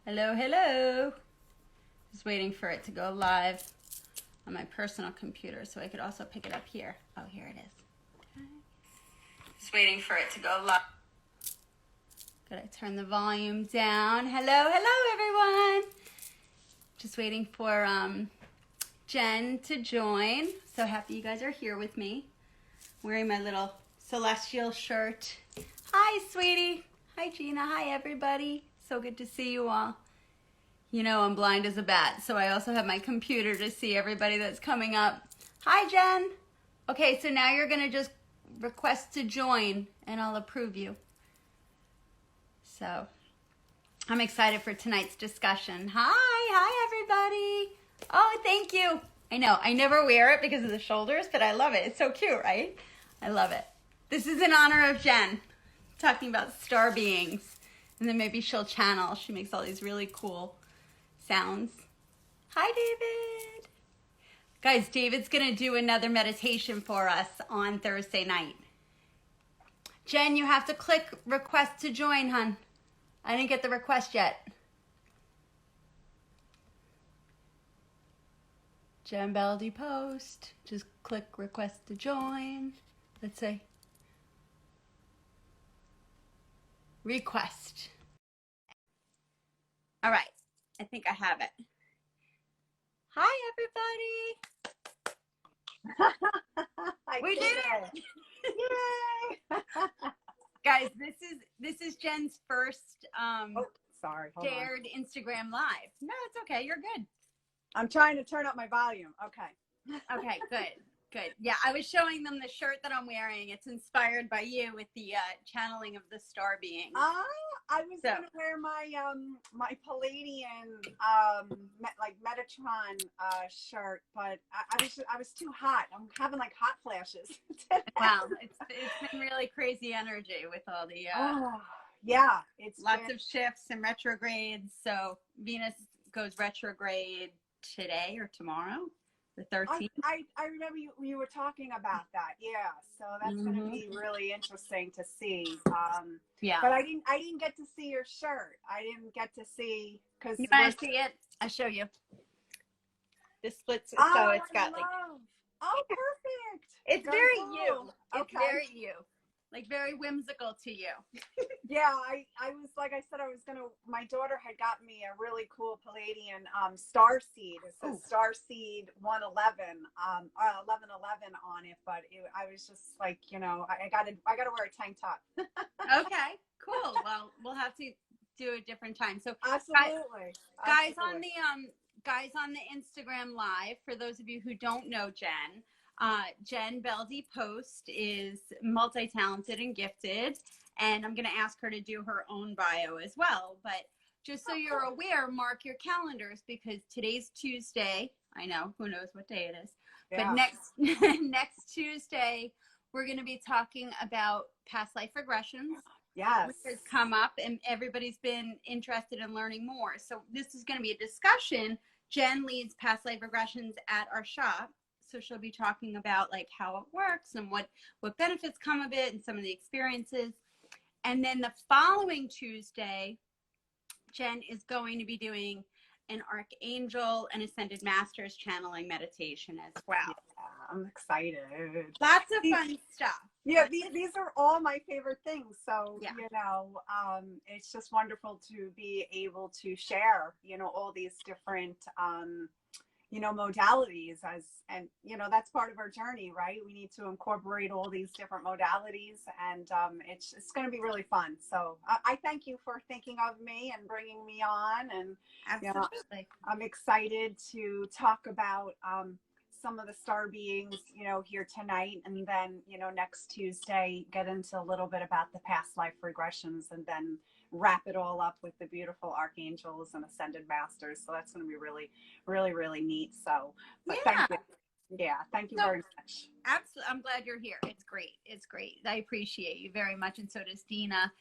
Hello, hello. Just waiting for it to go live on my personal computer so I could also pick it up here. Oh, here it is. Okay. Just waiting for it to go live. Gotta turn the volume down. Hello, hello, everyone. Just waiting for Jen to join. So happy you guys are here with me. Wearing my little celestial shirt. Hi, sweetie. Hi, Gina. Hi, everybody. So good to see you all. You know I'm blind as a bat, so I also have my computer to see everybody that's coming up. Hi, Jen. Okay, so now you're going to just request to join, and I'll approve you. So I'm excited for tonight's discussion. Hi, everybody. Oh, thank you. I know, I never wear it because of the shoulders, but I love it. It's so cute, right? I love it. This is in honor of Jen, talking about star beings. And then maybe she'll channel. She makes all these really cool sounds. Hi, David. Guys, David's going to do another meditation for us on Thursday night. Jen, you have to click request to join, hun. I didn't get the request yet. Jen Beldy Post. Just click request to join. Let's say request. All right. I think I have it. Hi, everybody. We did it. Yay. Guys, this is Jen's first Sorry. Hold dared on. Instagram live. No, it's okay. You're good. I'm trying to turn up my volume. Okay. Okay, good. Yeah, I was showing them the shirt that I'm wearing. It's inspired by you with the channeling of the star being. I was gonna wear my my Palladian Metatron shirt, but I was too hot. I'm having like hot flashes. Wow, it's been really crazy energy with all the yeah, it's lots of shifts and retrogrades. So Venus goes retrograde today or tomorrow, the 13th. I remember you were talking about that. Yeah, so that's going to be really interesting to see. Yeah, but I didn't get to see your shirt. I didn't get to see because you want to see it? I'll show you. This splits, so it's got like. Oh, perfect! It's very cool. You. It's okay. very you. Like very whimsical to you. Yeah, I was, like I said, my daughter had got me a really cool Palladian star seed. It says star seed 111, 1111 on it, but I was just like, I gotta wear a tank top. Okay, cool. Well, we'll have to do a different time. So absolutely. Guys on the Instagram live, for those of you who don't know Jen, Jen Beldy Post is multi-talented and gifted, and I'm going to ask her to do her own bio as well. But just so you're aware, mark your calendars because today's Tuesday. I know, who knows what day it is. Yeah. But next Tuesday, we're going to be talking about past life regressions. Yes. Which has come up, and everybody's been interested in learning more. So this is going to be a discussion. Jen leads past life regressions at our shop. So she'll be talking about like how it works and what benefits come of it and some of the experiences. And then the following Tuesday, Jen is going to be doing an Archangel and Ascended Masters channeling meditation as well. Yeah, I'm excited. Lots of fun stuff. Yeah, these are all my favorite things. So, yeah. It's just wonderful to be able to share, all these different modalities and that's part of our journey, right? We need to incorporate all these different modalities, and it's going to be really fun. So I thank you for thinking of me and bringing me on, and absolutely. I'm excited to talk about some of the star beings, here tonight, and then, next Tuesday, get into a little bit about the past life regressions, and then wrap it all up with the beautiful Archangels and Ascended Masters. So that's going to be really, really, really neat. So, but thank you. Yeah, thank you very much. Absolutely. I'm glad you're here. It's great. It's great. I appreciate you very much. And so does Dina.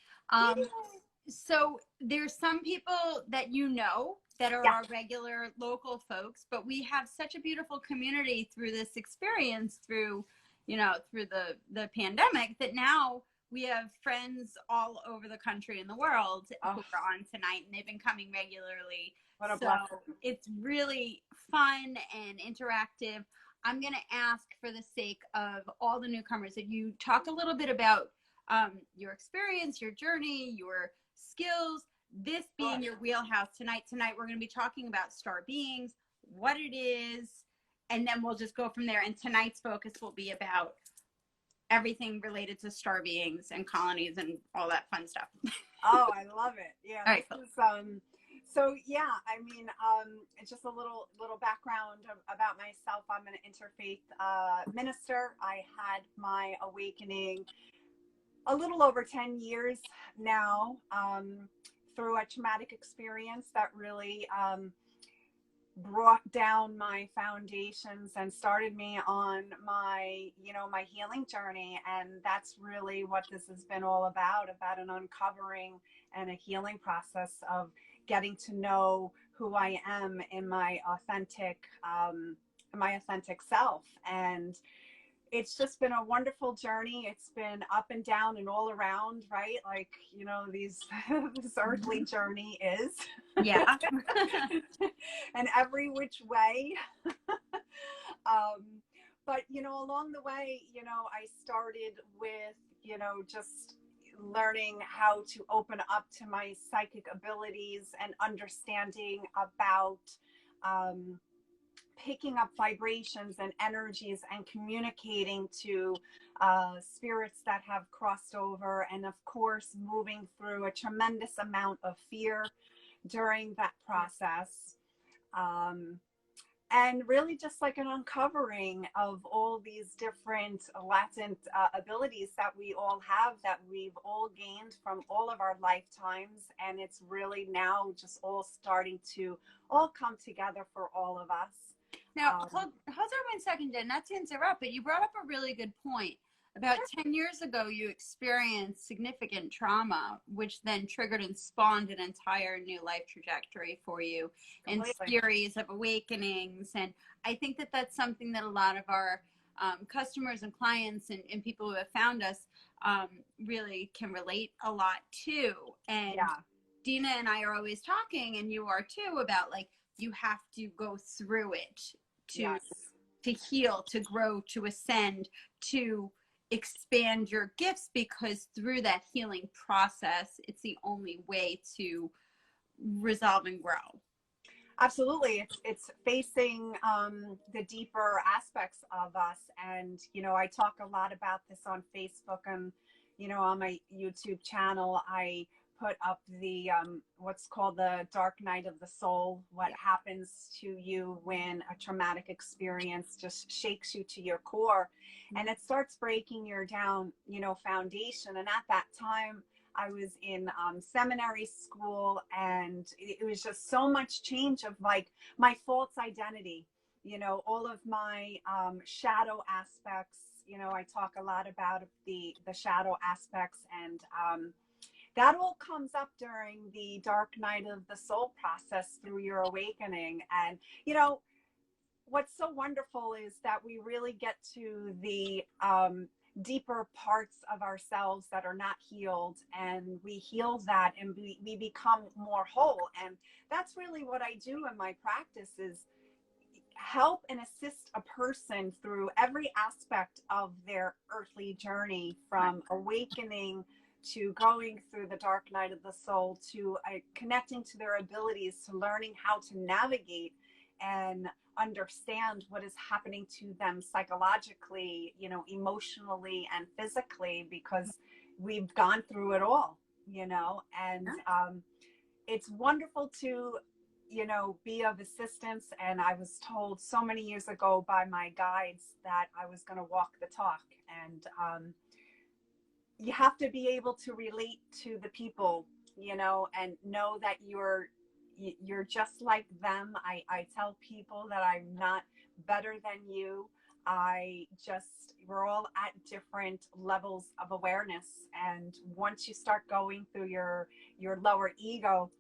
So there's some people that that are our regular local folks, but we have such a beautiful community through this experience, through the pandemic, that now we have friends all over the country and the world who are on tonight, and they've been coming regularly. What a so blessing. It's really fun and interactive. I'm going to ask, for the sake of all the newcomers, that you talk a little bit about your experience, your journey, your skills, this being your wheelhouse tonight. Tonight, we're going to be talking about star beings, what it is, and then we'll just go from there. And tonight's focus will be about everything related to star beings and colonies and all that fun stuff. Oh, I love it. Yeah. All right, So yeah, I mean, it's just a little background about myself. I'm an interfaith minister. I had my awakening a little over 10 years now, through a traumatic experience that really brought down my foundations and started me on my healing journey. And that's really what this has been all about an uncovering and a healing process of getting to know who I am in my authentic self. And it's just been a wonderful journey. It's been up and down and all around, right? Like, this earthly journey is. Yeah. And every which way. But, along the way, I started with, just learning how to open up to my psychic abilities and understanding about picking up vibrations and energies and communicating to spirits that have crossed over, and of course moving through a tremendous amount of fear during that process, and really just like an uncovering of all these different latent abilities that we all have, that we've all gained from all of our lifetimes. And it's really now just all starting to all come together for all of us. Now, hold on 1 second, Jen, not to interrupt, but you brought up a really good point. About 10 years ago, you experienced significant trauma, which then triggered and spawned an entire new life trajectory for you, and series of awakenings. And I think that that's something that a lot of our customers and clients and people who have found us really can relate a lot to. And Dina and I are always talking, and you are too, about like, you have to go through it to heal, to grow, to ascend, to expand your gifts, because through that healing process, it's the only way to resolve and grow. Absolutely. It's facing the deeper aspects of us. And, I talk a lot about this on Facebook, and, on my YouTube channel, I put up the what's called the dark night of the soul, what happens to you when a traumatic experience just shakes you to your core, and it starts breaking your down foundation. And at that time I was in seminary school, and it was just so much change of like my false identity, all of my shadow aspects. I talk a lot about the shadow aspects, and that all comes up during the dark night of the soul process through your awakening. And, what's so wonderful is that we really get to the deeper parts of ourselves that are not healed, and we heal that, and we become more whole. And that's really what I do in my practice, is help and assist a person through every aspect of their earthly journey, from awakening to going through the dark night of the soul, to connecting to their abilities, to learning how to navigate and understand what is happening to them psychologically, emotionally and physically, because we've gone through it all, and it's wonderful to, be of assistance. And I was told so many years ago by my guides that I was going to walk the talk. And you have to be able to relate to the people, and know that you're just like them. I tell people that I'm not better than you. We're all at different levels of awareness. And once you start going through your lower ego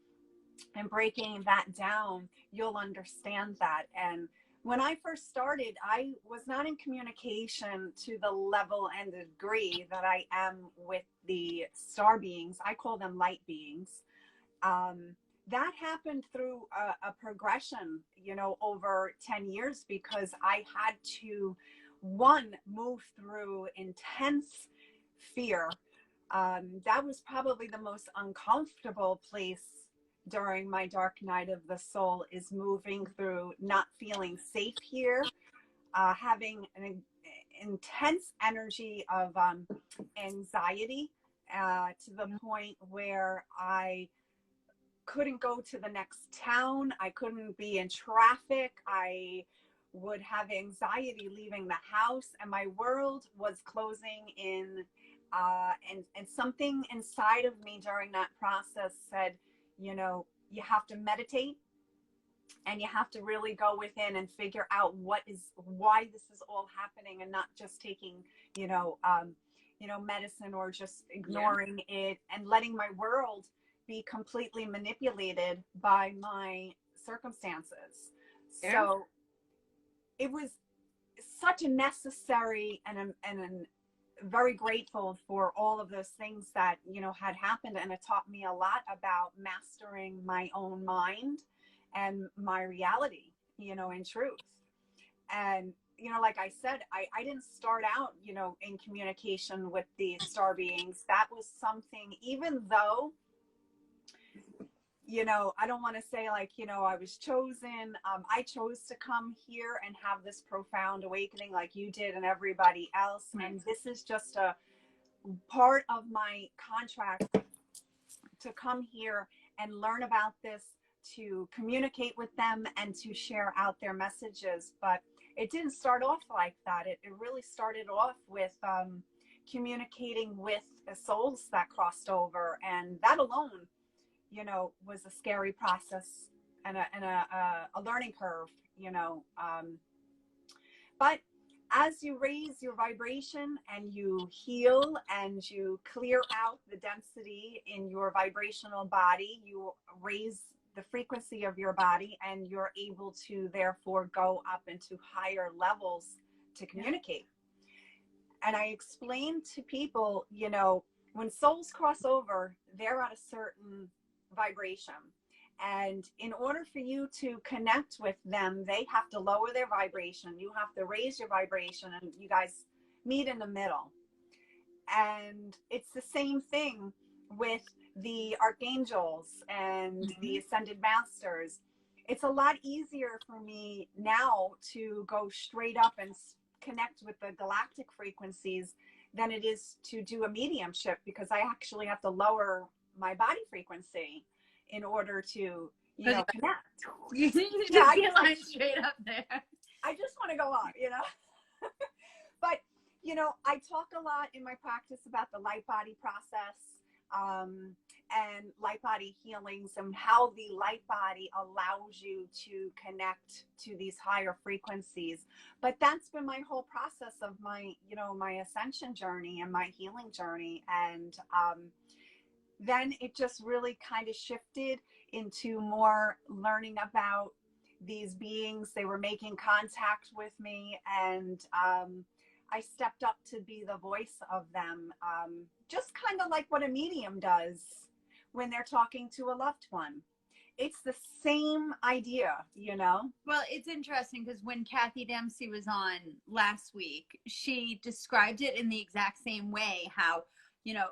and breaking that down, you'll understand that. And when I first started, I was not in communication to the level and the degree that I am with the star beings. I call them light beings. That happened through a progression, you know, over 10 years, because I had to, one, move through intense fear. That was probably the most uncomfortable place during my dark night of the soul, is moving through not feeling safe here, having an intense energy of anxiety, to the point where I couldn't go to the next town. I couldn't be in traffic. I would have anxiety leaving the house, and my world was closing in. And something inside of me during that process said, you know, you have to meditate, and you have to really go within and figure out why this is all happening, and not just taking, medicine, or just ignoring it and letting my world be completely manipulated by my circumstances. Yeah. So it was such a necessary, and very grateful for all of those things that, you know, had happened. And it taught me a lot about mastering my own mind and my reality, you know, in truth. And, you know, like I said, I didn't start out, you know, in communication with the star beings. That was something, even though, you know, I don't want to say like, you know, I was chosen. I chose to come here and have this profound awakening like you did and everybody else. And this is just a part of my contract to come here and learn about this, to communicate with them, and to share out their messages. But it didn't start off like that. It really started off with communicating with the souls that crossed over. And that alone, you know, was a scary process, and a learning curve, you know. But as you raise your vibration and you heal and you clear out the density in your vibrational body, you raise the frequency of your body, and you're able to therefore go up into higher levels to communicate. And I explain to people, you know, when souls cross over, they're at a certain vibration. And in order for you to connect with them, they have to lower their vibration. You have to raise your vibration, and you guys meet in the middle. And it's the same thing with the Archangels and the Ascended Masters. It's a lot easier for me now to go straight up and connect with the galactic frequencies than it is to do a mediumship, because I actually have to lower my body frequency in order to, you know, connect. You just line straight up there. I just want to go up, you know. But, you know, I talk a lot in my practice about the light body process, and light body healings, and how the light body allows you to connect to these higher frequencies. But that's been my whole process of my, you know, my ascension journey and my healing journey. And then it just really kind of shifted into more learning about these beings. They were making contact with me, and I stepped up to be the voice of them, just kind of like what a medium does when they're talking to a loved one. It's the same idea, you know? Well, it's interesting because when Kathy Dempsey was on last week, she described it in the exact same way, how, you know,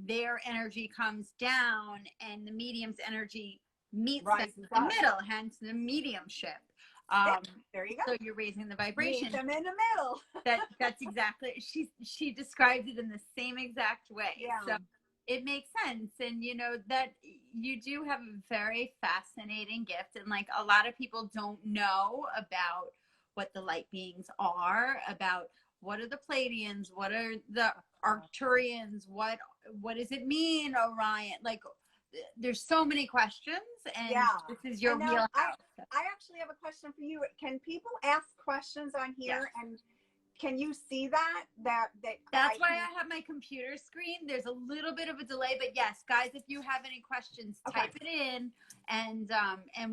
their energy comes down and the medium's energy meets them in the middle, hence the mediumship. There you go. So you're raising the vibration. Meet them in the middle. That's exactly, she described it in the same exact way. Yeah. So it makes sense. And you know that you do have a very fascinating gift, and like a lot of people don't know about what the light beings are, about what are the Palladians, what are the Octarians, what does it mean, Orion? Like, there's so many questions, and this is your wheelhouse. I actually have a question for you. Can people ask questions on here? Yes. And can you see that? That's why I have my computer screen. There's a little bit of a delay, but yes, guys, if you have any questions, type it in, and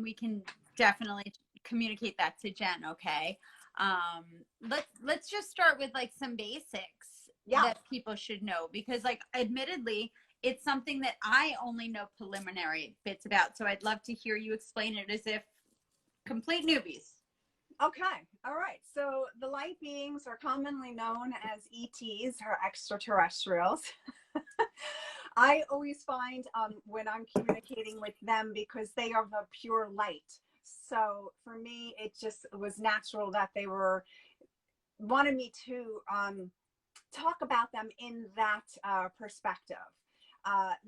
we can definitely communicate that to Jen, okay? Let's just start with like some basics that people should know, because like admittedly it's something that I only know preliminary bits about, so I'd love to hear you explain it as if complete newbies. Okay. All right. So the light beings are commonly known as ETs, or extraterrestrials. I always find when I'm communicating with them, because they are the pure light. So for me, it just was natural that they wanted me to talk about them in that perspective.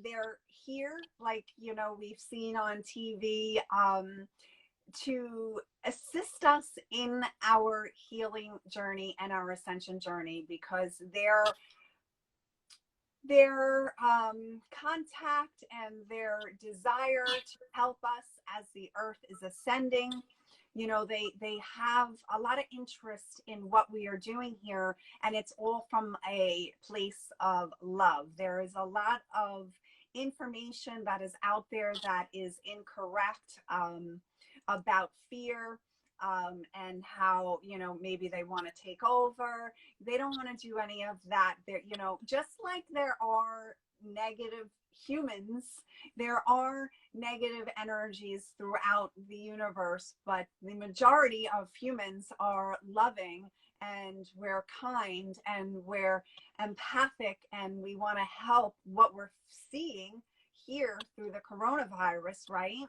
They're here, like, you know, we've seen on TV, to assist us in our healing journey and our ascension journey, because their contact and their desire to help us as the earth is ascending, you know, they have a lot of interest in what we are doing here, and it's all from a place of love. There is a lot of information that is out there that is incorrect, about fear, and how, you know, maybe they want to take over. They don't want to do any of that. There, you know, just like there are negative humans, there are negative energies throughout the universe, but the majority of humans are loving, and we're kind, and we're empathic, and we want to help. What we're seeing here through the coronavirus, right?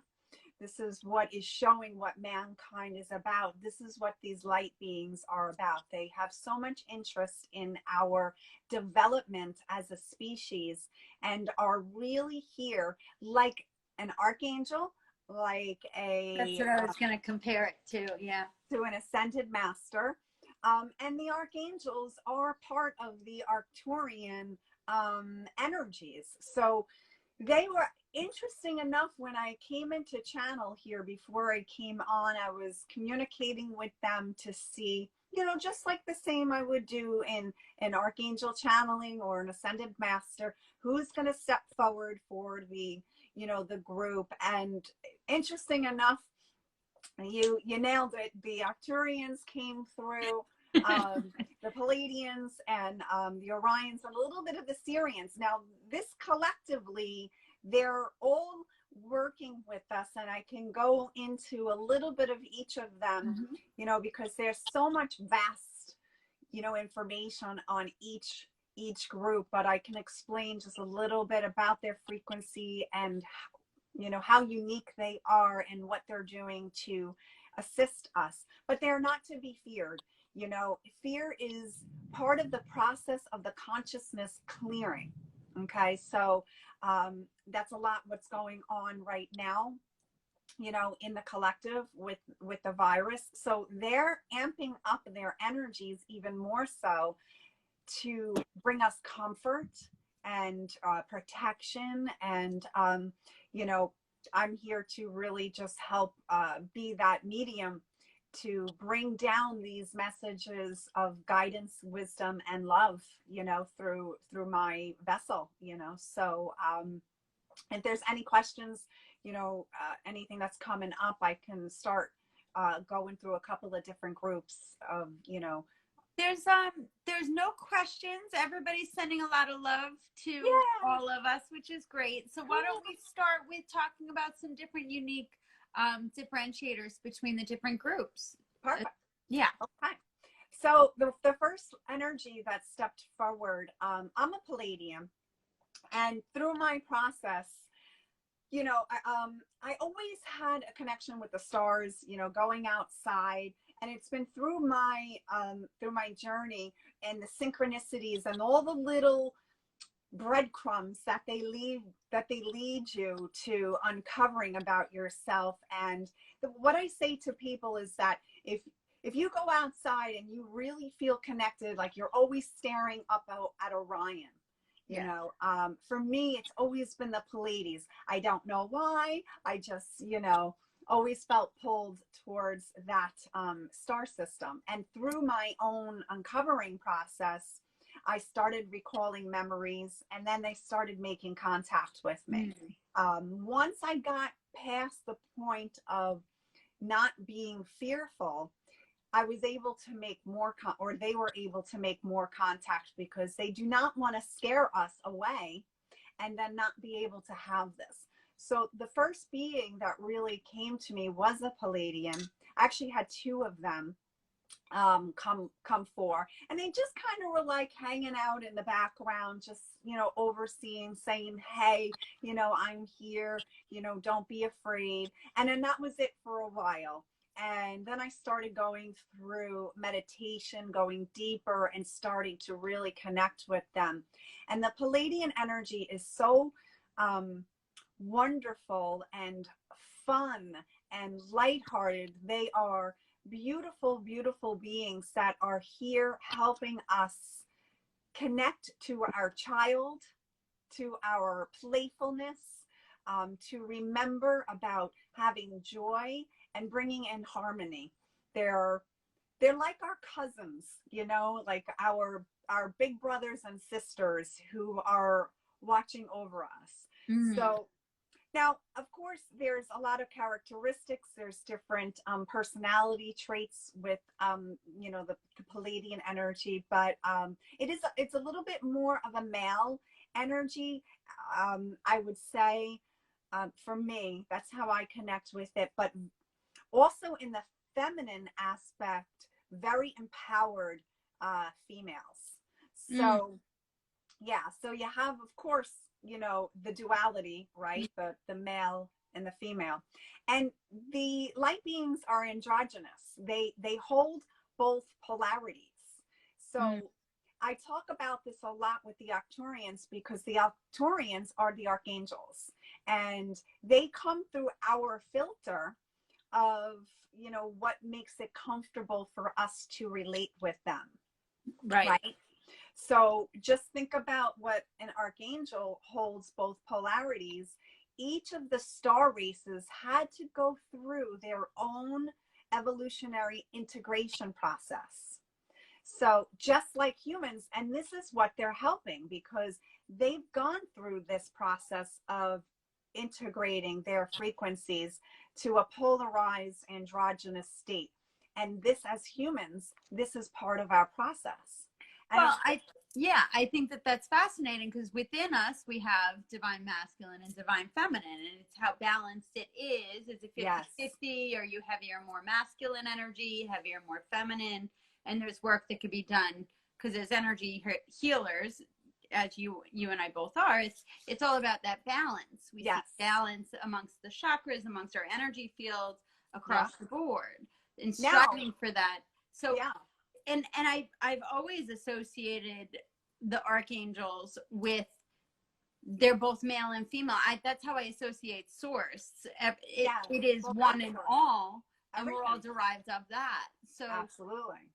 This is what is showing what mankind is about. This is what these light beings are about. They have so much interest in our development as a species, and are really here like an archangel, like That's what I was going to compare it to. Yeah. To an ascended master. And the archangels are part of the Arcturian energies. So they were interesting enough. When I came into channel here, before I came on, I was communicating with them to see, you know, just like the same I would do in an archangel channeling or an ascended master, who's going to step forward for the, you know, the group. And interesting enough, you nailed it. The Octarians came through, the Palladians, and the Orions, and a little bit of the Syrians. Now, this collectively, they're all working with us, and I can go into a little bit of each of them, you know, because there's so much vast, you know, information on each group, but I can explain just a little bit about their frequency, and, you know, how unique they are and what they're doing to assist us. But they're not to be feared. You know, fear is part of the process of the consciousness clearing. Okay, so that's a lot what's going on right now, you know, in the collective with the virus. So they're amping up their energies even more so to bring us comfort and protection. And you know, I'm here to really just help be that medium to bring down these messages of guidance, wisdom, and love, you know, through my vessel, you know. So if there's any questions, you know, anything that's coming up, I can start going through a couple of different groups of, you know. There's no questions. Everybody's sending a lot of love to all of us, which is great. So why don't we start with talking about some different unique differentiators between the different groups? Perfect. Yeah. Okay. So the first energy that stepped forward, I'm a Palladian, and through my process, you know, I always had a connection with the stars, you know, going outside. And it's been through my journey, and the synchronicities and all the little breadcrumbs that they lead you to uncovering about yourself. And what I say to people is that if you go outside and you really feel connected, like you're always staring up at Orion, you know, for me, it's always been the Pleiades. I don't know why. I just, you know, always felt pulled towards that star system. And through my own uncovering process, I started recalling memories, and then they started making contact with me. Once I got past the point of not being fearful, I was able to make more, or they were able to make more contact, because they do not want to scare us away and then not be able to have this. So the first being that really came to me was a Palladian. I actually had two of them come for, and they just kind of were like hanging out in the background, just, you know, overseeing, saying, hey, you know, I'm here, you know, don't be afraid. And then that was it for a while. And then I started going through meditation, going deeper, and starting to really connect with them. And the Palladian energy is so wonderful and fun and lighthearted. They are beautiful, beautiful beings that are here helping us connect to our child, to our playfulness, to remember about having joy and bringing in harmony. They're like our cousins, you know, like our big brothers and sisters who are watching over us. So now, of course, there's a lot of characteristics. There's different personality traits with, you know, the Palladian energy, but it's a little bit more of a male energy. I would say, for me, that's how I connect with it. But also in the feminine aspect, very empowered females. So, yeah, so you have, of course, you know, the duality, right? The male and the female. And the light beings are androgynous. They hold both polarities. So I talk about this a lot with the Octarians, because the Octarians are the Archangels, and they come through our filter of, you know, what makes it comfortable for us to relate with them. Right? So just think about what an archangel holds both polarities. Each of the star races had to go through their own evolutionary integration process. So just like humans, and this is what they're helping, because they've gone through this process of integrating their frequencies to a polarized androgynous state. And this, as humans, this is part of our process. Well, I think that that's fascinating, because within us we have divine masculine and divine feminine, and it's how balanced it is. Is it 50-50? Are you heavier, more masculine energy, heavier, more feminine? And there's work that could be done, because as energy healers, as you and I both are, it's all about that balance. We seek balance amongst the chakras, amongst our energy fields, across the board, and striving for that. So and I've always associated the archangels with, they're both male and female. That's how I associate source. It is one and all, and we're all derived of that. So absolutely.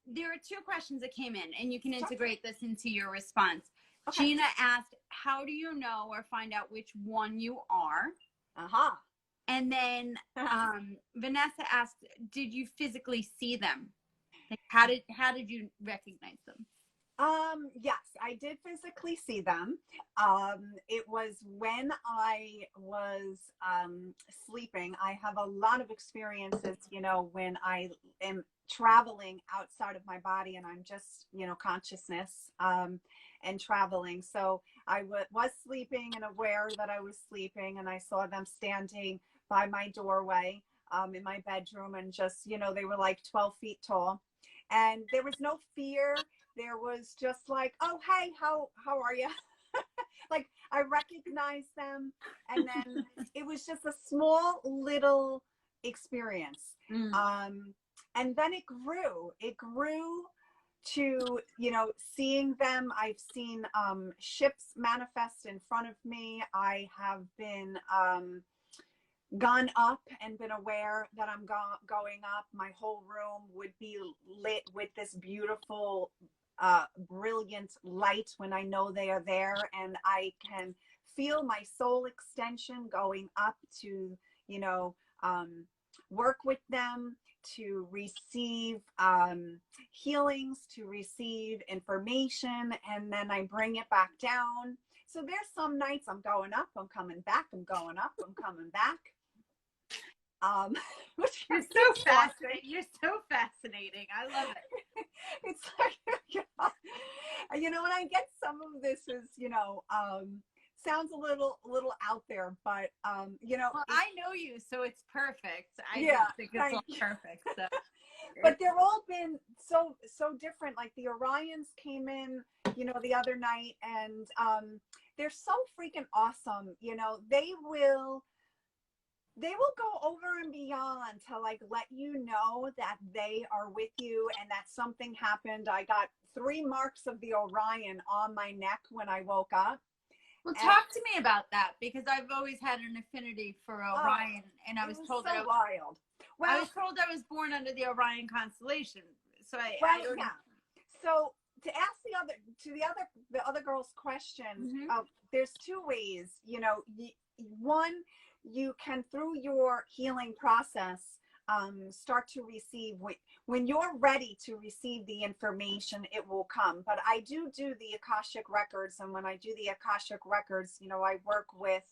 There are two questions that came in, and you can integrate this into your response. Gina asked, how do you know or find out which one you are? And then Vanessa asked, did you physically see them? Like, how did you recognize them? Yes, I did physically see them. It was when I was sleeping. I have a lot of experiences, you know, when I am traveling outside of my body, and I'm just, you know, consciousness and traveling. So I was sleeping and aware that I was sleeping, and I saw them standing by my doorway in my bedroom, and just, you know, they were like 12 feet tall. And there was no fear. There was just like, oh, hey, how are you? Like, I recognized them. And then it was just a small little experience. And then it grew to, you know, seeing them. I've seen ships manifest in front of me. I have been gone up and been aware that I'm going up. My whole room would be lit with this beautiful, brilliant light when I know they are there, and I can feel my soul extension going up to, you know, work with them, to receive healings, to receive information, and then I bring it back down. So there's some nights I'm going up, I'm coming back, I'm going up, I'm coming back. which You're is so exhausting. fascinating. You're so fascinating. I love it. It's like, you know, and I get some of this is, you know, sounds a little out there, but you know, Well, I know you, so it's perfect. I yeah, just think it's all thank you. perfect. So. But they're all been so different. Like the Orions came in, you know, the other night, and they're so freaking awesome. You know, they will go over and beyond to like let you know that they are with you and that something happened. I got 3 marks of the Orion on my neck when I woke up. Well, talk to me about that, because I've always had an affinity for Orion, and I was told so that wild. Well, I was told I was born under the Orion constellation. So I don't know. So to ask the other girl's question, there's 2 ways. You know, one, you can through your healing process start to receive when you're ready to receive the information, it will come. But I do the Akashic records, and when I do the Akashic records, you know, I work with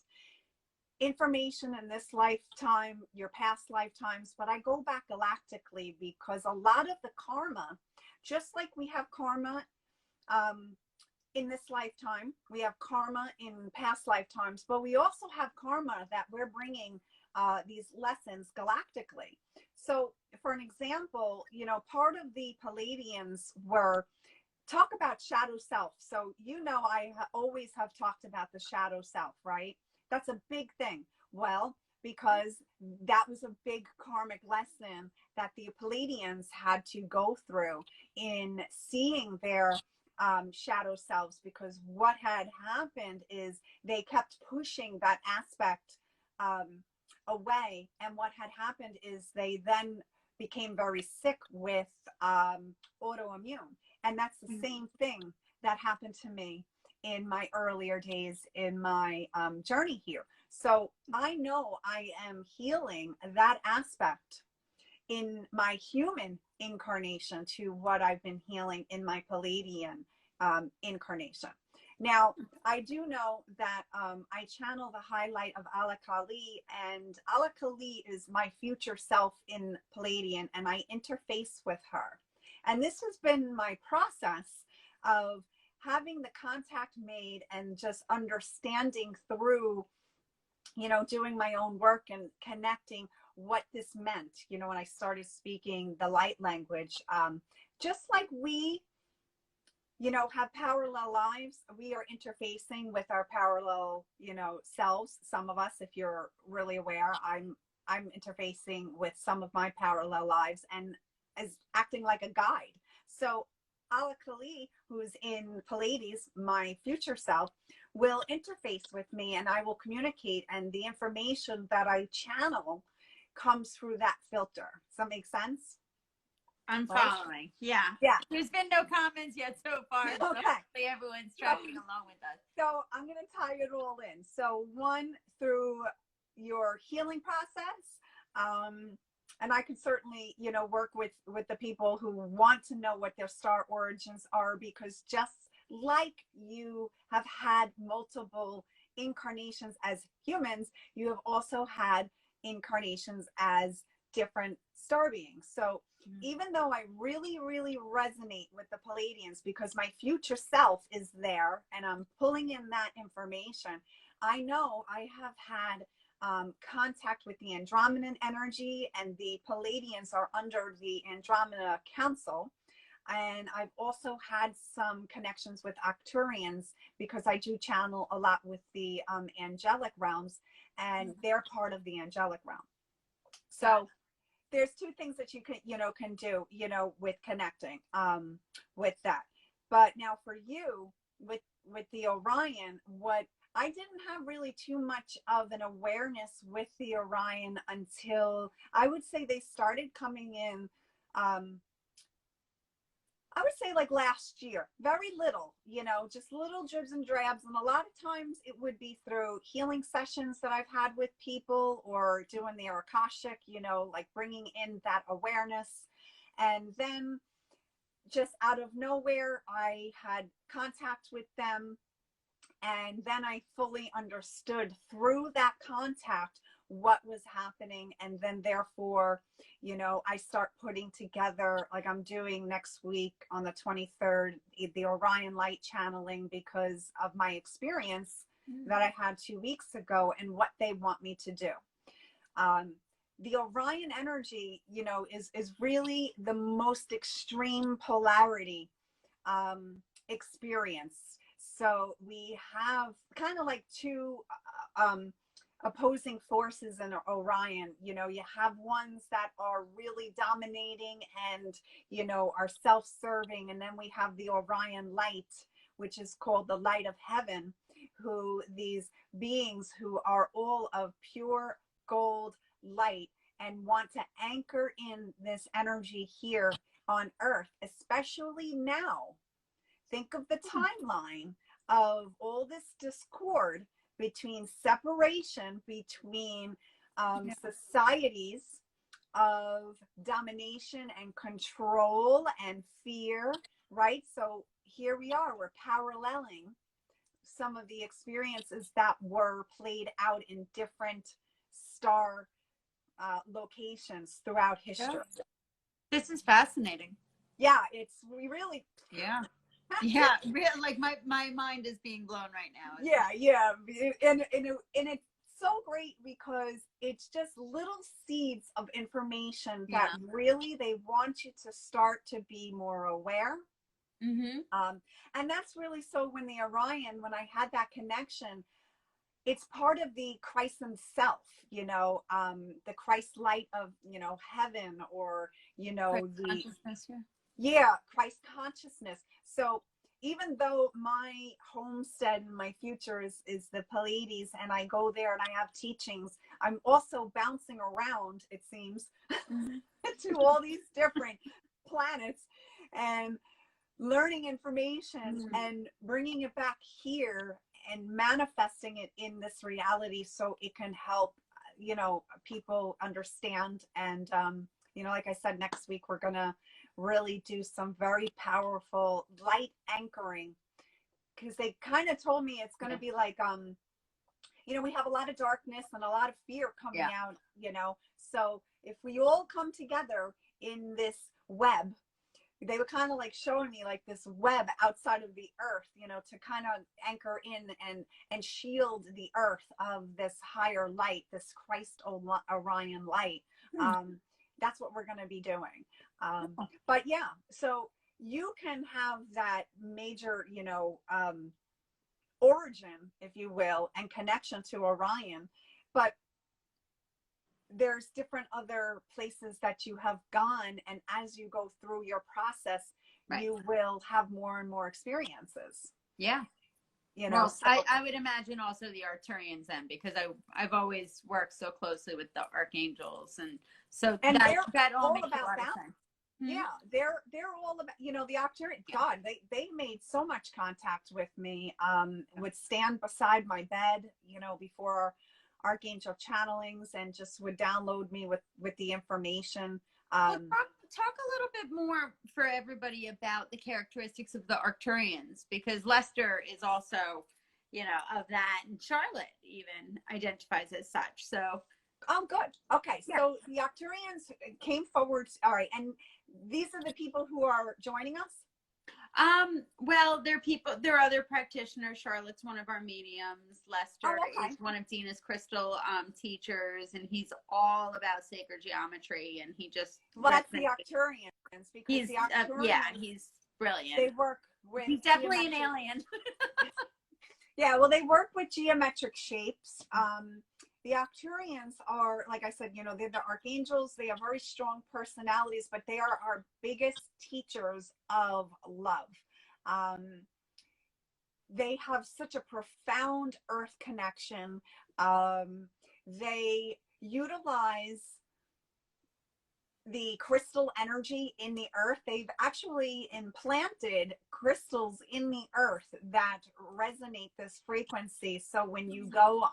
information in this lifetime, your past lifetimes, but I go back galactically, because a lot of the karma, just like we have karma in this lifetime, we have karma in past lifetimes, but we also have karma that we're bringing these lessons galactically. So for an example, you know, part of the Palladians were talk about shadow self. So, you know, I always have talked about the shadow self, right? That's a big thing. Well, because that was a big karmic lesson that the Palladians had to go through in seeing their shadow selves, because what had happened is they kept pushing that aspect away. And what had happened is they then became very sick with autoimmune. And that's the same thing that happened to me in my earlier days in my journey here. So I know I am healing that aspect in my human incarnation to what I've been healing in my Palladian incarnation. Now, I do know that I channel the highlight of Alakali, and Alakali is my future self in Palladian, and I interface with her. And this has been my process of having the contact made and just understanding through, you know, doing my own work and connecting what this meant, you know, when I started speaking the light language. Just like we, you know, have parallel lives, we are interfacing with our parallel, you know, selves. Some of us, if you're really aware, I'm interfacing with some of my parallel lives and as acting like a guide. So Alakali, who's in Pleiades, my future self, will interface with me, and I will communicate, and the information that I channel comes through that filter. Does that make sense? I'm following. Yeah. There's been no comments yet so far. So hopefully everyone's tracking along with us. So I'm going to tie it all in. So one, through your healing process, and I can certainly, you know, work with the people who want to know what their star origins are, because just like you have had multiple incarnations as humans, you have also had incarnations as different star beings. So even though I really, really resonate with the Palladians, because my future self is there and I'm pulling in that information, I know I have had contact with the Andromedan energy, and the Palladians are under the Andromeda Council. And I've also had some connections with Octarians, because I do channel a lot with the angelic realms, and they're part of the angelic realm. So there's 2 things that you can do, you know, with connecting with that. But now for you, with the Orion, what I didn't have really too much of an awareness with the Orion until I would say they started coming in, I would say like last year. Very little, you know, just little dribs and drabs. And a lot of times it would be through healing sessions that I've had with people, or doing the Akashic, you know, like bringing in that awareness. And then just out of nowhere, I had contact with them. And then I fully understood through that contact what was happening. And then therefore, you know, I start putting together, like I'm doing next week on the 23rd, the Orion light channeling because of my experience that I had 2 weeks ago and what they want me to do. The Orion energy, you know, is really the most extreme polarity experience. So we have kind of like two opposing forces in Orion. You know, you have ones that are really dominating and, you know, are self-serving. And then we have the Orion light, which is called the light of heaven, who these beings who are all of pure gold light and want to anchor in this energy here on Earth, especially now. Think of the timeline of all this discord between separation between societies of domination and control and fear, right? So here we are, we're paralleling some of the experiences that were played out in different star locations throughout history. This is fascinating. Yeah, we really. Yeah. Yeah, like my mind is being blown right now. Yeah, and it's so great because it's just little seeds of information that really they want you to start to be more aware. And that's really, so when the Orion, when I had that connection, it's part of the Christ himself, you know, the Christ light of, you know, heaven, or, you know, Christ consciousness, Christ consciousness. So even though my homestead and my future is the Palladies, and I go there and I have teachings, I'm also bouncing around, it seems, to all these different planets and learning information and bringing it back here and manifesting it in this reality so it can help, you know, people understand. And you know, like I said, next week we're gonna really do some very powerful light anchoring, because they kind of told me it's going to be like you know, we have a lot of darkness and a lot of fear coming out, you know, so if we all come together in this web, they were kind of like showing me like this web outside of the earth, you know, to kind of anchor in and shield the earth of this higher light, this Christ Orion light. That's what we're going to be doing. But yeah, so you can have that major, you know, origin, if you will, and connection to Orion, but there's different other places that you have gone, and as you go through your process, you will have more and more experiences. Yeah. You know, well, so, I would imagine also the Arcturians then, because I've always worked so closely with the Archangels, and so and that all makes about a lot that. of sense. Yeah, they're all about, you know, the Octarian. God, they made so much contact with me. Would stand beside my bed, you know, before Archangel channelings, and just would download me with the information. Well, talk a little bit more for everybody about the characteristics of the Arcturians, because Lester is also, you know, of that, and Charlotte even identifies as such. So. Oh, good. Okay, so the Octarians came forward. All right, and these are the people who are joining us? Well, there are other practitioners. Charlotte's one of our mediums. Lester is one of Dina's crystal teachers, and he's all about sacred geometry, and he just... Well, that's the Octarians, because he's, the Octarians, he's brilliant. They work with... He's definitely an alien. Yeah, well, they work with geometric shapes. The Acturians are, like I said, you know, they're the Archangels. They have very strong personalities, but they are our biggest teachers of love. They have such a profound earth connection. They utilize the crystal energy in the earth. They've actually implanted crystals in the earth that resonate this frequency. So when you go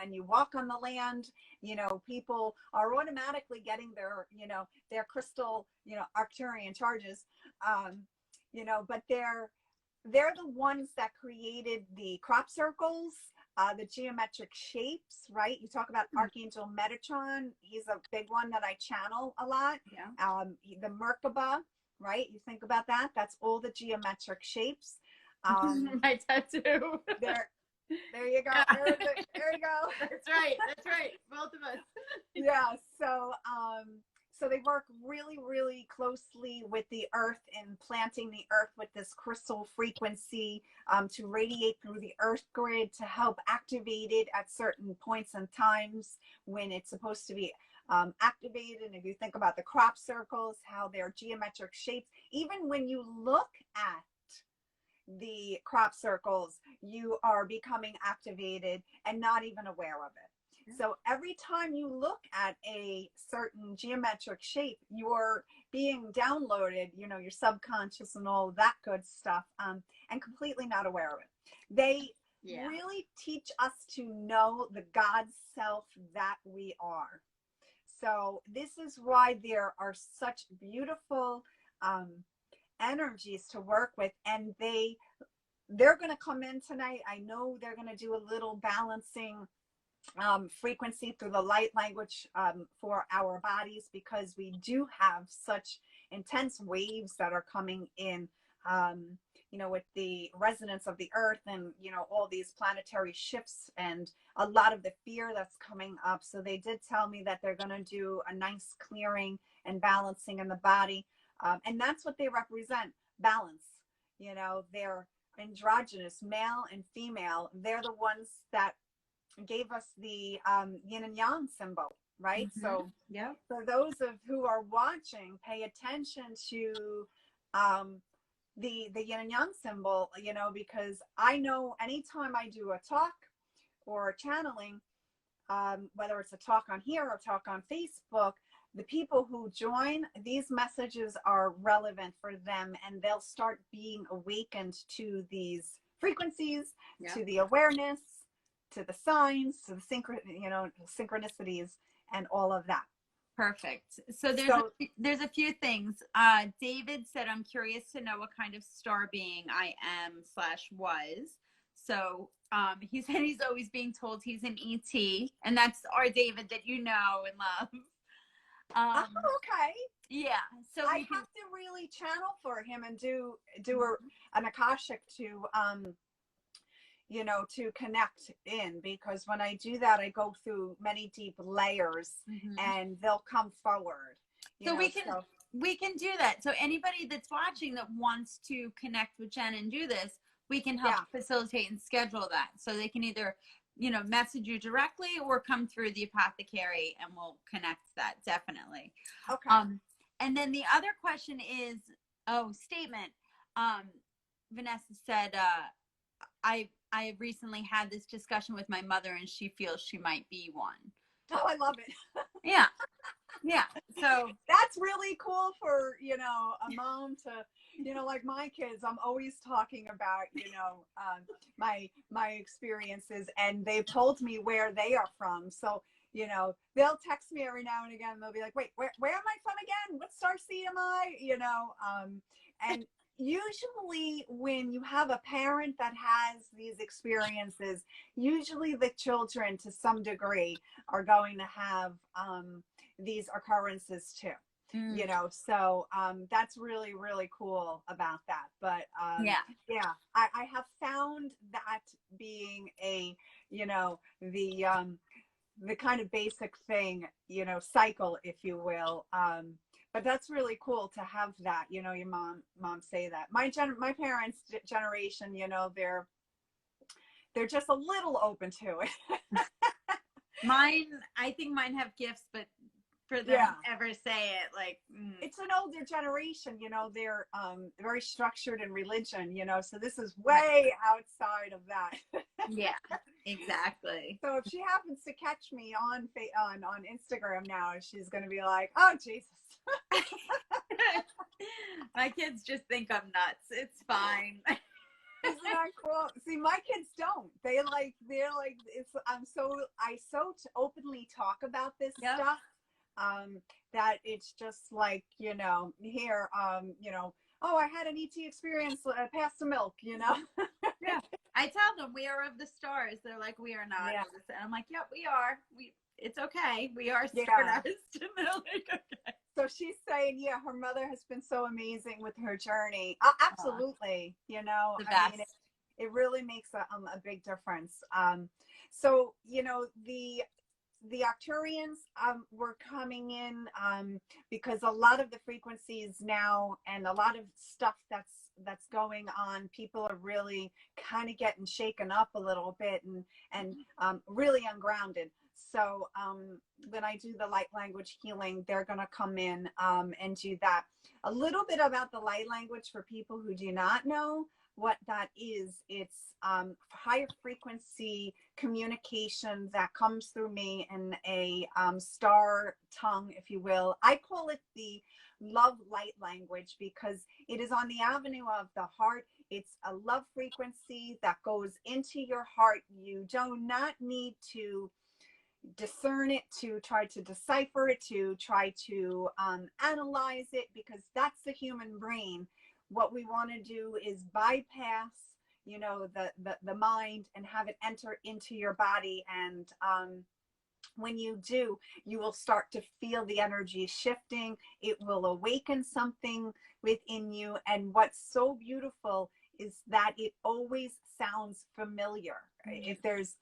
and you walk on the land, you know, people are automatically getting their, you know, their crystal, you know, Arcturian charges, you know, but they're the ones that created the crop circles, the geometric shapes, right? You talk about Archangel Metatron. He's a big one that I channel a lot. Yeah. The Merkaba, right? You think about that. That's all the geometric shapes. My tattoo. There you go. Yeah. There you go. That's right. That's right. Both of us. Yeah. So they work really, really closely with the earth and planting the earth with this crystal frequency to radiate through the earth grid to help activate it at certain points and times when it's supposed to be activated. And if you think about the crop circles, how they're geometric shapes, even when you look at the crop circles, you are becoming activated and not even aware of it. So every time you look at a certain geometric shape, you're being downloaded, you know, your subconscious and all that good stuff, and completely not aware of it. They really teach us to know the God self that we are. So this is why there are such beautiful energies to work with, and they're going to come in tonight. I know they're going to do a little balancing frequency through the light language for our bodies, because we do have such intense waves that are coming in, you know, with the resonance of the earth and, you know, all these planetary shifts and a lot of the fear that's coming up. So they did tell me that they're going to do a nice clearing and balancing in the body. And that's what they represent, balance. You know, they're androgynous, male and female. They're the ones that gave us the yin and yang symbol, right? Mm-hmm. So yeah, for those of who are watching, pay attention to the yin and yang symbol, you know, because I know anytime I do a talk or a channeling, whether it's a talk on here or talk on Facebook, the people who join, these messages are relevant for them, and they'll start being awakened to these frequencies, to the awareness, to the signs, to the synchronicities, and all of that. Perfect. So there's a few things. David said, I'm curious to know what kind of star being I am/was. So he said he's always being told he's an ET, and that's our David that you know and love. Okay. Yeah. So I have to really channel for him and do an Akashic to you know, to connect in, because when I do that, I go through many deep layers, and they'll come forward. So we can do that. So anybody that's watching that wants to connect with Chen and do this, we can help facilitate and schedule that. So they can either, you know, message you directly or come through the apothecary, and we'll connect that, definitely. Okay. And then the other question is, statement. Vanessa said, I recently had this discussion with my mother, and she feels she might be one. Oh, I love it. Yeah. Yeah. So that's really cool for, you know, a mom to, you know, like my kids, I'm always talking about, you know, my experiences, and they've told me where they are from. So, you know, they'll text me every now and again. They'll be like, wait, where am I from again? What star seed am I? You know, and usually when you have a parent that has these experiences, usually the children to some degree are going to have these occurrences too. You know, so that's really, really cool about that. But I have found that being a, you know, the kind of basic thing, you know, cycle, if you will. But that's really cool to have that, you know, your mom say that. My parents' generation, you know, they're just a little open to it. I think mine have gifts, but for them to ever say it, like, it's an older generation, you know, they're very structured in religion, you know, so this is way outside of that. Yeah, exactly. So if she happens to catch me on Instagram now, she's going to be like, oh, Jesus. My kids just think I'm nuts. It's fine. Isn't that cool? See, my kids don't. They're like I so openly talk about this stuff that it's just like, you know, here, you know, oh, I had an ET experience, pass the milk, you know. I tell them we are of the stars. They're like, we are not. Yeah. And I'm like, yep, we are. It's okay. We are Yeah. stardust. And they're like, okay. So she's saying, yeah, her mother has been so amazing with her journey. Absolutely. You know, The I mean, best. it really makes a big difference. So, you know, the Octarians were coming in because a lot of the frequencies now and a lot of stuff that's going on, people are really kind of getting shaken up a little bit and really ungrounded. So when I do the light language healing, they're going to come in and do that. A little bit about the light language for people who do not know what that is. It's higher frequency communication that comes through me in a star tongue, if you will. I call it the love light language because it is on the avenue of the heart. It's a love frequency that goes into your heart. You do not need to discern it, to try to decipher it, to try to analyze it, because that's the human brain. What we want to do is bypass, you know, the mind and have it enter into your body. And when you do, you will start to feel the energy shifting. It will awaken something within you. And what's so beautiful is that it always sounds familiar. If there's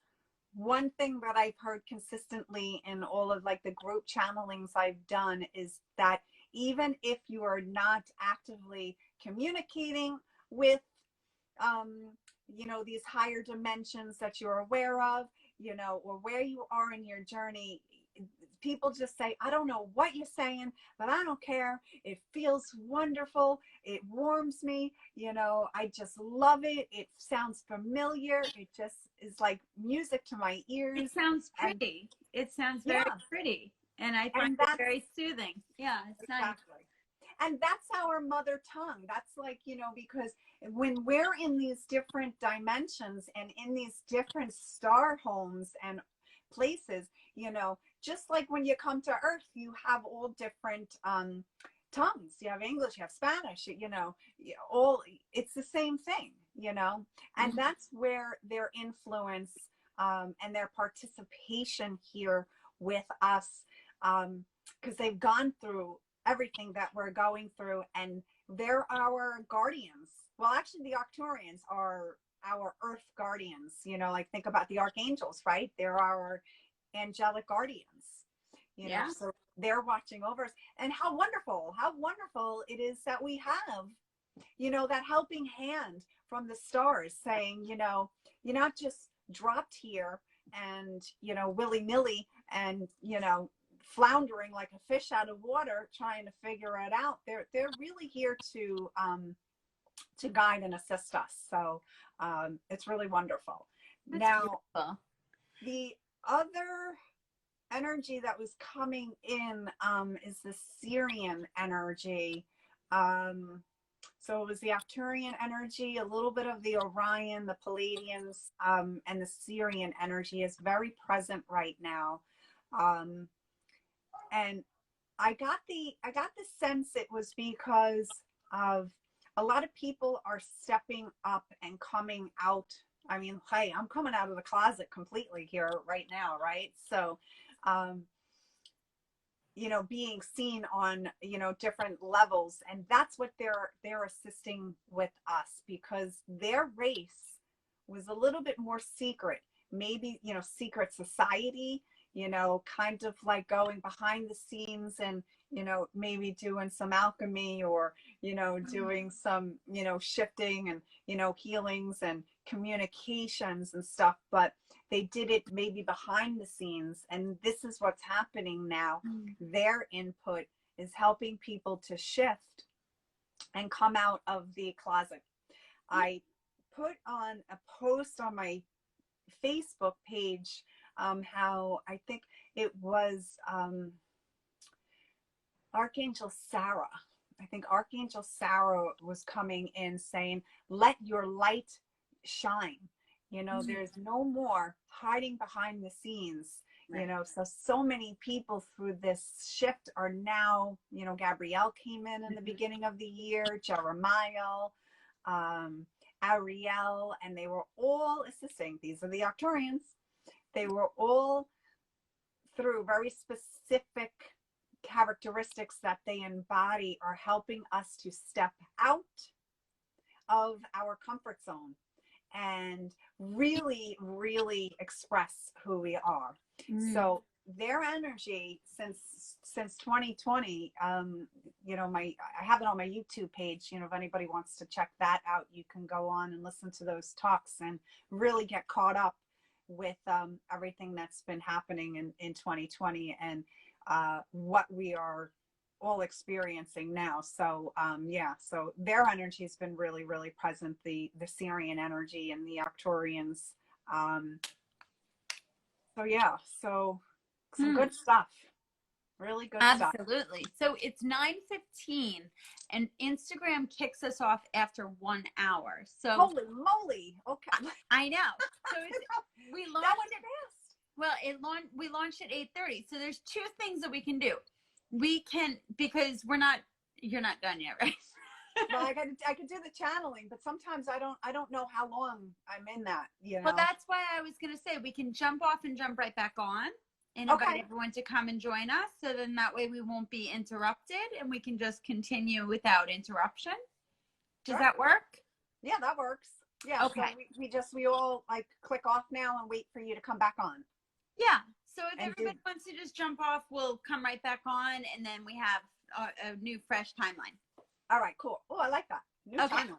one thing that I've heard consistently in all of like the group channelings I've done is that even if you are not actively communicating with, you know, these higher dimensions that you're aware of, you know, or where you are in your journey, people just say, I don't know what you're saying, but I don't care. It feels wonderful. It warms me. You know, I just love it. It sounds familiar. It just is like music to my ears. It sounds pretty. It sounds very pretty. And I find it very soothing. Yeah, it's exactly. Nice. And that's our mother tongue. That's like, you know, because when we're in these different dimensions and in these different star homes and places, you know, just like when you come to Earth, you have all different tongues. You have English, you have Spanish, you know, all, it's the same thing, you know, and that's where their influence and their participation here with us, because they've gone through everything that we're going through, and they're our guardians. Well, actually, the Octarians are our Earth guardians. You know, like think about the Archangels, right? They're our angelic guardians. You know, so they're watching over us. And how wonderful it is that we have, you know, that helping hand from the stars saying, you know, you're not just dropped here and, you know, willy-nilly and, you know, floundering like a fish out of water trying to figure it out. They're really here to guide and assist us. So it's really wonderful. That's now beautiful. The other energy that was coming in is the Syrian energy. So it was the Arcturian energy, a little bit of the Orion, the Palladians, and the Syrian energy is very present right now. And I got the sense it was because of a lot of people are stepping up and coming out. I mean, hey, I'm coming out of the closet completely here right now, right? So, you know, being seen on, you know, different levels, and that's what they're assisting with us, because their race was a little bit more secret, maybe, you know, secret society, you know, kind of like going behind the scenes and, you know, maybe doing some alchemy or, you know, doing some, you know, shifting and, you know, healings and communications and stuff, but they did it maybe behind the scenes. And this is what's happening now. Their input is helping people to shift and come out of the closet. I put on a post on my Facebook page how I think it was Archangel Sarah. I think Archangel Sarah was coming in saying, let your light shine. You know, there's no more hiding behind the scenes. You know, so many people through this shift are now, you know, Gabrielle came in the beginning of the year, Jeremiah, Ariel, and they were all assisting. These are the Octarians. They were all through very specific characteristics that they embody are helping us to step out of our comfort zone and really, really express who we are. So their energy since 2020, you know, I have it on my YouTube page. You know, if anybody wants to check that out, you can go on and listen to those talks and really get caught up with everything that's been happening in 2020 and what we are all experiencing now. So yeah, so their energy has been really, really present, the Syrian energy and the Arcturians. So yeah, so some good stuff. Really good stuff. Absolutely. So it's 9:15 and Instagram kicks us off after 1 hour. So Holy moly. Okay. I know. So it's, we launched That went fast. Well, we launched at 8:30. So there's two things that we can do. We can, because you're not done yet, right? Well, I could do the channeling, but sometimes I don't know how long I'm in that, you know. Well, that's why I was going to say we can jump off and jump right back on and invite everyone to come and join us. So then that way we won't be interrupted and we can just continue without interruption. Does that work? Yeah, that works. Yeah. Okay. So we all like click off now and wait for you to come back on. Yeah. So if everybody wants to just jump off, we'll come right back on and then we have a new fresh timeline. All right, cool. Oh, I like that. New timeline.